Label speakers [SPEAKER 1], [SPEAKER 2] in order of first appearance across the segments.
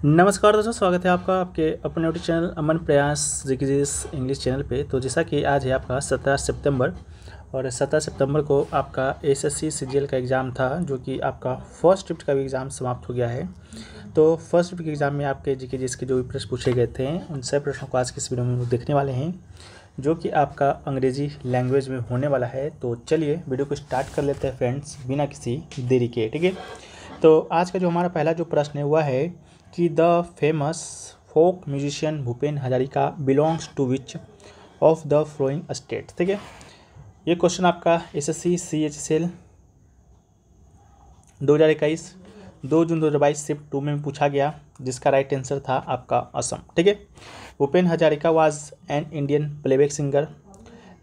[SPEAKER 1] नमस्कार दोस्तों, स्वागत है आपका आपके अपने यूट्यूब चैनल अमन प्रयास जीकेजीएस इंग्लिश चैनल पे। तो जैसा कि आज है आपका 17 सितंबर और 17 सितंबर को आपका एसएससी सीजीएल का एग्ज़ाम था, जो कि आपका फर्स्ट शिफ्ट का भी एग्ज़ाम समाप्त हो गया है। तो फर्स्ट शिफ्ट के एग्ज़ाम में आपके जीकेजीएस के जो भी प्रश्न पूछे गए थे, उन सभी प्रश्नों को आज की इस वीडियो में हम लोग देखने वाले हैं, जो कि आपका अंग्रेज़ी लैंग्वेज में होने वाला है। तो चलिए वीडियो को स्टार्ट कर लेते हैं फ्रेंड्स, बिना किसी देरी के। ठीक है, तो आज का जो हमारा पहला जो प्रश्न है वह है कि the famous folk musician Bhupen Hazarika belongs to which of the following state. ठीक है, ये क्वेश्चन आपका एसएससी सीएचएसएल 2021 2 जून 2022 शिफ्ट 2 में पूछा गया, जिसका राइट आंसर था आपका असम। ठीक है, Bhupen Hazarika was an Indian playback singer,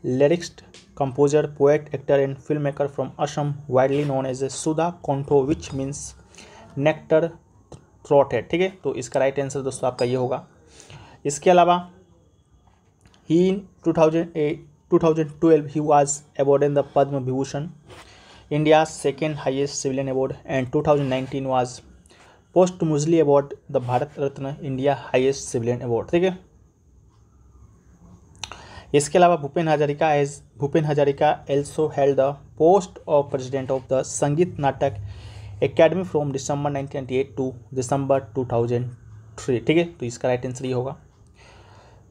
[SPEAKER 1] lyricist, composer, poet, actor and film maker from Assam, widely known as a Sudha Kantho which means nectar throat है। ठीक है, तो इसका राइट आंसर दोस्तों आपका ये होगा। इसके अलावा he in 2012 he was awarded the Padma Vibhushan, India second highest civilian award, and 2019 was posthumously award the Bharat Ratna, India highest civilian award. ठीक है, इसके अलावा Bhupen Hazarika also held the post of president of the Sangeet Natak academy from December 1998 to December 2003। ठीक है, तो इसका right answer ये होगा।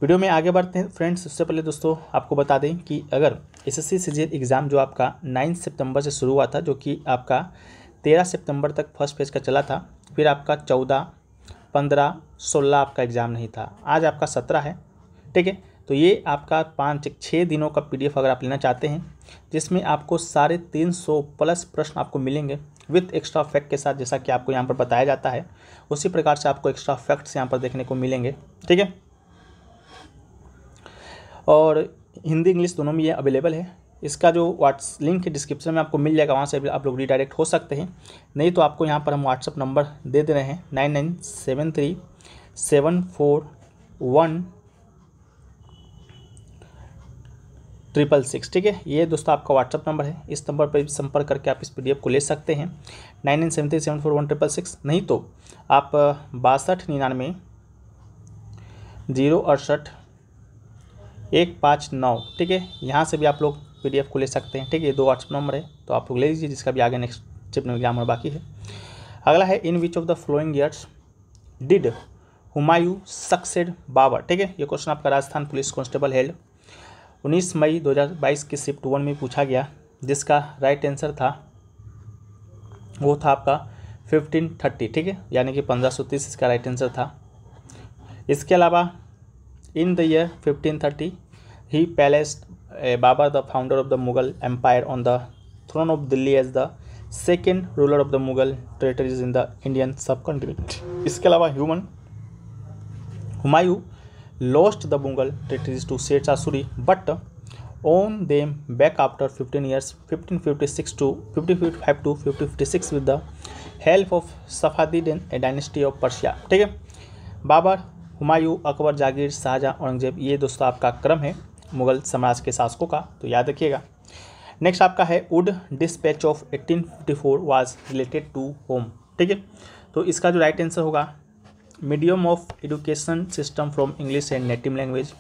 [SPEAKER 1] वीडियो में आगे बढ़ते हैं फ्रेंड्स। उससे पहले दोस्तों आपको बता दें कि अगर एसएससी सीजीएल एग्ज़ाम जो आपका 9 सितंबर से शुरू हुआ था, जो कि आपका 13 सितंबर तक फर्स्ट फेज का चला था, फिर आपका 14, 15, 16 आपका एग्ज़ाम नहीं था, आज आपका 17 है। ठीक है, तो ये आपका 5-6 दिनों का पीडीएफ अगर आप लेना चाहते हैं, जिसमें आपको 350 प्लस प्रश्न आपको मिलेंगे विथ एक्स्ट्रा फैक्ट के साथ, जैसा कि आपको यहाँ पर बताया जाता है उसी प्रकार से आपको एक्स्ट्रा फैक्ट्स यहाँ पर देखने को मिलेंगे। ठीक है, और हिंदी इंग्लिश दोनों में ये अवेलेबल है। इसका जो लिंक है डिस्क्रिप्शन में आपको मिल जाएगा, वहाँ से भी आप लोग रिडायरेक्ट हो सकते हैं। नहीं तो आपको यहाँ पर हम व्हाट्सअप नंबर दे रहे हैं 9973741666। ठीक है, ये दोस्तों आपका व्हाट्सअप नंबर है, इस नंबर पर संपर्क करके आप इस पीडीएफ को ले सकते हैं 9973741666। नहीं तो आप 6299 068 159, ठीक है, यहाँ से भी आप लोग पीडीएफ को ले सकते हैं। ठीक है, ये 2 व्हाट्सअप नंबर है, तो आप लोग ले लीजिए, जिसका भी आगे नेक्स्ट स्टेप में एग्जाम और बाकी है। अगला है in which of the following years did Humayun succeed Babur. ठीक है, ये क्वेश्चन आपका राजस्थान पुलिस कांस्टेबल हेल्ड 19 मई 2022 की शिफ्ट 1 में पूछा गया, जिसका राइट आंसर था वो था आपका 1530। ठीक है, यानी कि 1530 इसका राइट आंसर था। इसके अलावा in the year 1530 he placed Babur the founder of the Mughal empire on the throne of Delhi as the second ruler of the Mughal territories in the Indian subcontinent. इसके अलावा Humayun lost the Mughal territories to Sher Shah Suri but owned them back after 15 years 1556 to 1555 to 1556 with the help of Safavid dynasty of Persia। ठीक है, बाबर, हुमायूं, अकबर, जागीर, शाहजहां, औरंगजेब, ये दोस्तों आपका क्रम है मुगल साम्राज्य के शासकों का, तो याद रखिएगा। नेक्स्ट आपका है Wood dispatch of 1854 was related to home. ठीक है, तो इसका जो राइट आंसर होगा medium of education system from English and native language.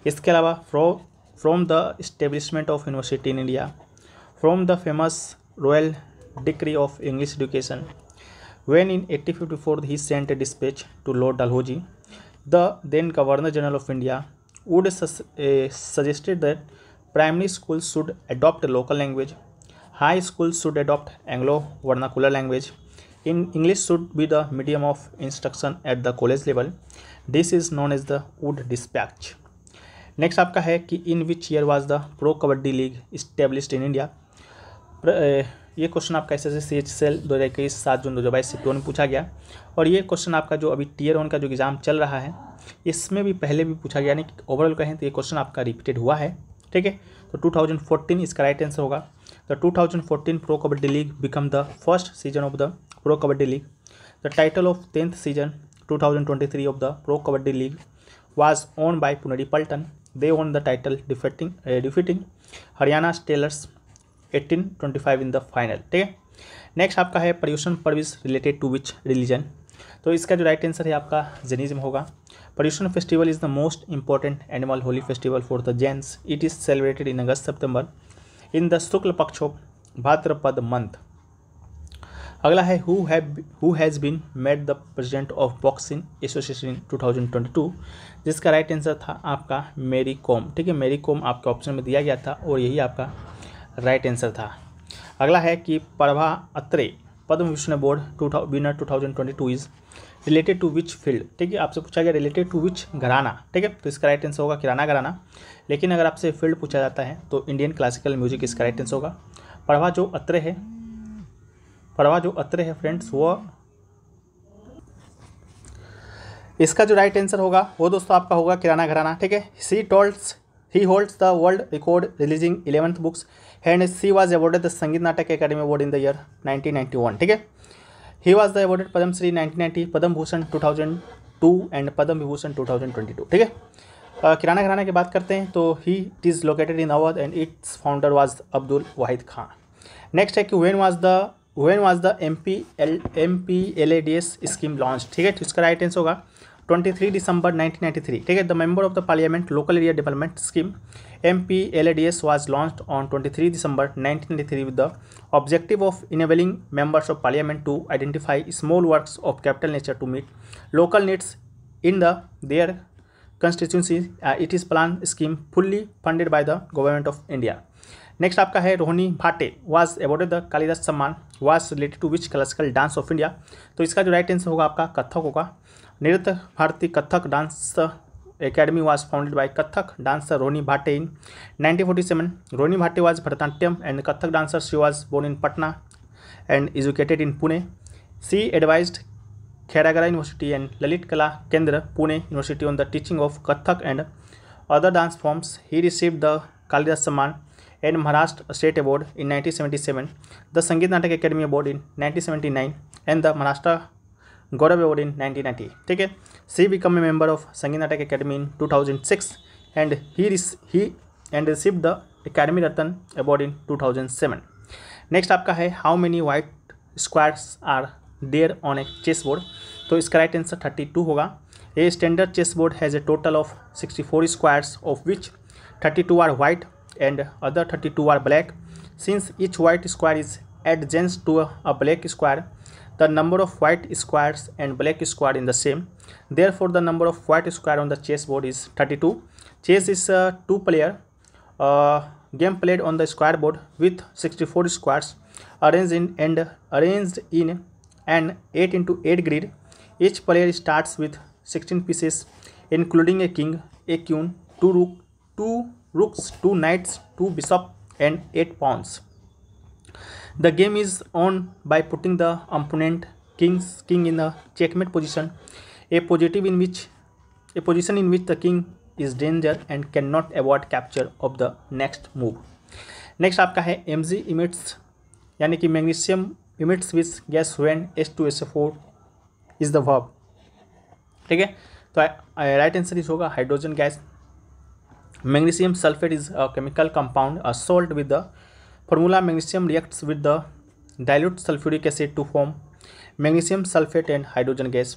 [SPEAKER 1] इसके अलावा from the establishment of university in India, from the famous royal decree of English education, when in 1854 he sent a dispatch to lord Dalhousie, the then governor general of India Wood suggested that primary school should adopt local language, high school should adopt Anglo vernacular language, in English should be the medium of instruction at the college level. This is known as the Wood Dispatch. Next आपका है कि in which year was the Pro Kabaddi League established in India। ये question आपका SSC CHSL 2021 7 जून 2022 से में पूछा गया, और ये क्वेश्चन आपका जो अभी टीयर 1 का जो एग्ज़ाम चल रहा है, इसमें भी पहले भी पूछा गया, यानी कि ओवरऑल कहें तो ये क्वेश्चन आपका रिपीटेड हुआ है। ठीक है, तो 2014 इसका राइट आंसर होगा। The 2014 Pro Kabaddi League become the first season of the Pro Kabaddi League. The title of 10th season 2023 of the Pro Kabaddi League was owned by Puneri Paltan. They won the title defeating Haryana Steelers 1825 in the final। ठीक है, next आपका है पर्यूषण पर्विस related to which religion. तो इसका जो right answer है आपका जैनिज्म होगा। Paryushan festival is the most important annual holy festival for the Jains. It is celebrated in August September in the Shukla Paksha of Bhadrapada month. अगला है who has been made the president of boxing association in 2022, जिसका right answer था आपका मेरी com. ठीक है, मेरी com आपके ऑप्शन में दिया गया था और यही आपका राइट आंसर था। अगला है कि Prabha Atre Padma Bhushan award winner 2022 is related to which field. ठीक है, आपसे पूछा गया रिलेटेड टू विच घराना। ठीक है, तो इसका राइट आंसर होगा किराना घराना। लेकिन अगर आपसे फील्ड पूछा जाता है तो इंडियन क्लासिकल म्यूजिक इसका राइट आंसर होगा। प्रभा जो अत्रे है फ्रेंड्स, वो इसका जो राइट आंसर होगा वो दोस्तों आपका होगा किराना घराना। ठीक है, he holds the world record releasing 11th books and she was awarded the Sangeet Natak academy award in the year 1991। ठीक है, he was the awarded Padma Shri 1990, Padma Bhushan 2002 and Padma Vibhushan 2022। ठीक है, किराना घराना की बात करते हैं तो he it is located in Awadh and its founder was Abdul Wahid Khan. Next है कि when was the MPLADS scheme launch. ठीक है, तो इसका राइट आंसर होगा 23 दिसंबर 1993। ठीक है, the member of the parliament local area development scheme MPLADS was launched on 23 December 1993 with the objective of enabling members of parliament to identify small works of capital nature to meet local needs in their constituency. It is planned scheme fully funded by the government of India. Next आपका है Rohini Bhate was awarded the Kalidas Samman was related to which classical dance of India. तो इसका जो right answer होगा आपका कथक होगा। Nritya Bharati Kathak dance academy was founded by Kathak dancer Rohini Bhate in 1947। Rohini Bhate was Bharatanatyam and Kathak dancer. She was born in Patna and educated in Pune. She advised Khairagarh university and Lalit Kala Kendra Pune university on the teaching of Kathak and other dance forms. He received the Kalidas Samman and Maharashtra State Award in 1977, the Sangeet Natak Academy Award in 1979 and the Maharashtra Gaurav Award in 1990. ठीक है, she became a member of Sangeet Natak Academy in 2006 and he received the Academy Ratan Award in 2007. Next आपका है how many white squares are there on a chess board. तो इसका right answer 32 होगा। A standard chess board has a total of 64 squares of which 32 are white and other 32 are black. Since each white square is adjacent to a black square, the number of white squares and black square in the same. Therefore, the number of white square on the chessboard is 32. Chess is a two-player game played on the square board with 64 squares arranged in an 8x8 grid. Each player starts with 16 pieces, including a king, a queen, two rooks, 2 knights, 2 bishops, and 8 pawns. The game is won by putting the opponent king in a checkmate position, a position in which the king is danger and cannot avoid capture of the next move. Next आपका है Mg emits यानी कि magnesium emits with gas when H2SO4 is the verb। ठीक है, तो right answer इस होगा hydrogen gas. Magnesium sulfate is a chemical compound, a salt with the formula magnesium reacts with the dilute sulfuric acid to form magnesium sulfate and hydrogen gas.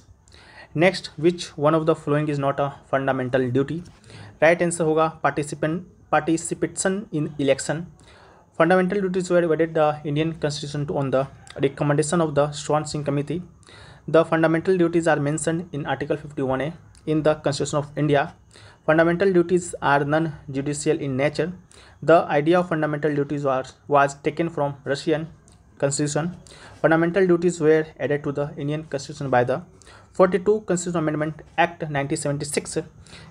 [SPEAKER 1] Next, which one of the following is not a fundamental duty? Right answer होगा participation in election. Fundamental duties were added the Indian Constitution on the recommendation of the Swan-Singh Committee. The fundamental duties are mentioned in Article 51A in the Constitution of India. Fundamental duties are non-judicial in nature. The idea of fundamental duties was taken from Russian Constitution. Fundamental duties were added to the Indian Constitution by the 42 Constitutional Amendment Act 1976,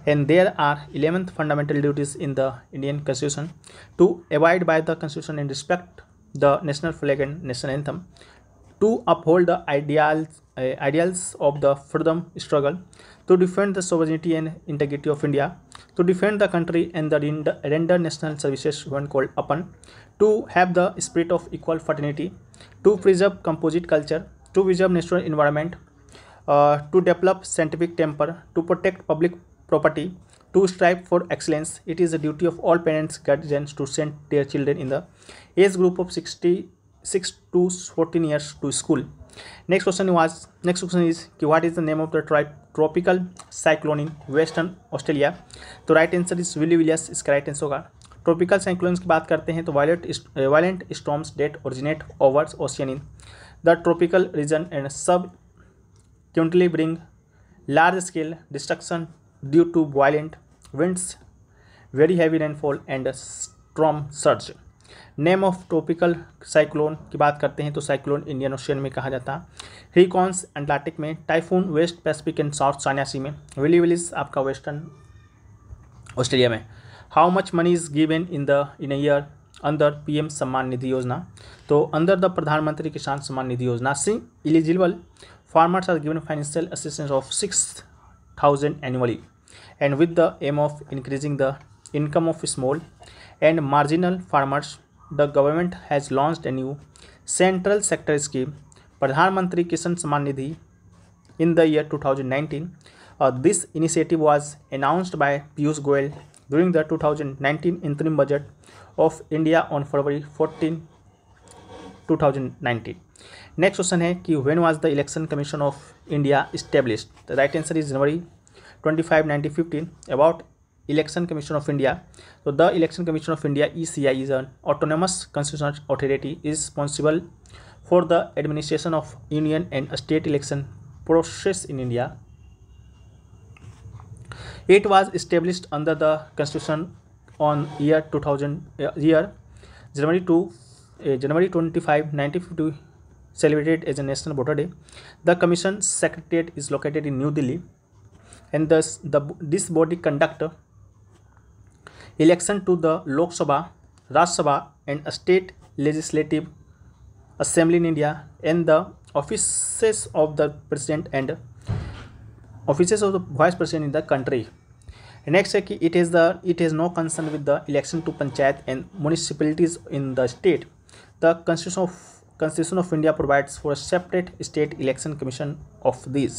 [SPEAKER 1] and there are 11 fundamental duties in the Indian Constitution: to abide by the Constitution and respect the national flag and national anthem, to uphold the ideals of the freedom struggle, to defend the sovereignty and integrity of India, to defend the country and the render national services when called upon, to have the spirit of equal fraternity, to preserve composite culture, to preserve natural environment, to develop scientific temper, to protect public property, to strive for excellence. It is the duty of all parents, guardians to send their children in the age group of 6 to 14 years to school. Next question is कि what is the name of the tropical cyclone in western Australia. तो right answer is willy willies, इसका right answer होगा। Tropical cyclones की बात करते हैं तो violent storms that originate over ocean in the tropical region and सब currently bring large scale destruction due to violent winds, very heavy rainfall and storm surge। Name of tropical cyclone की बात करते हैं तो साइक्लोन इंडियन ओशियन में कहा जाता है, हरिकेन्स अटलांटिक में, typhoon west Pacific and south China sea में, विली विलिस आपका वेस्टर्न ऑस्ट्रेलिया में। How much money is given in year under PM Samman Nidhi योजना। तो अंडर द प्रधानमंत्री किसान सम्मान निधि योजना सी eligible farmers are given financial assistance of 6,000 annually and with the aim of increasing the income of small and marginal farmers the government has launched a new central sector scheme Pradhan Mantri Kisan Samman Nidhi in the year 2019. This initiative was announced by Piyush Goyal during the 2019 interim budget of India on February 14, 2019। Next question है कि when was the election commission of India established. The right answer is January 25, 1915। About election commission of India. तो the election commission of India ECI is an autonomous constitutional authority is responsible for the administration of union and state election process in India. It was established under the constitution on year January 25, 1950 celebrated as a National Voter Day. The Commission Secretariat is located in New Delhi, and thus this body conduct election to the Lok Sabha, Rajya Sabha, and a state legislative assembly in India, and the offices of the president and offices of the vice president in the country. Next है कि it has no concern with the election to panchayat and municipalities in the state. The Constitution of India provides for a separate state election commission of these.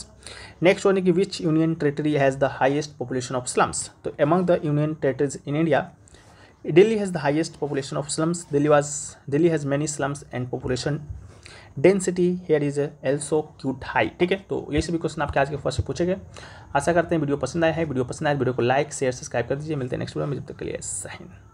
[SPEAKER 1] Next one है कि which union territory has the highest population of slums। तो among the union territories in India, Delhi has the highest population of slums. Delhi has many slums and population density here is also quite high। ठीक है, तो ये सभी question आपके आज के first से पूछे गए। आशा करते हैं वीडियो पसंद आया है। वीडियो पसंद आए वीडियो को लाइक शेयर सब्सक्राइब कर दीजिए। मिलते हैं नेक्स्ट वीडियो में, जब तक के लिए जय हिंद।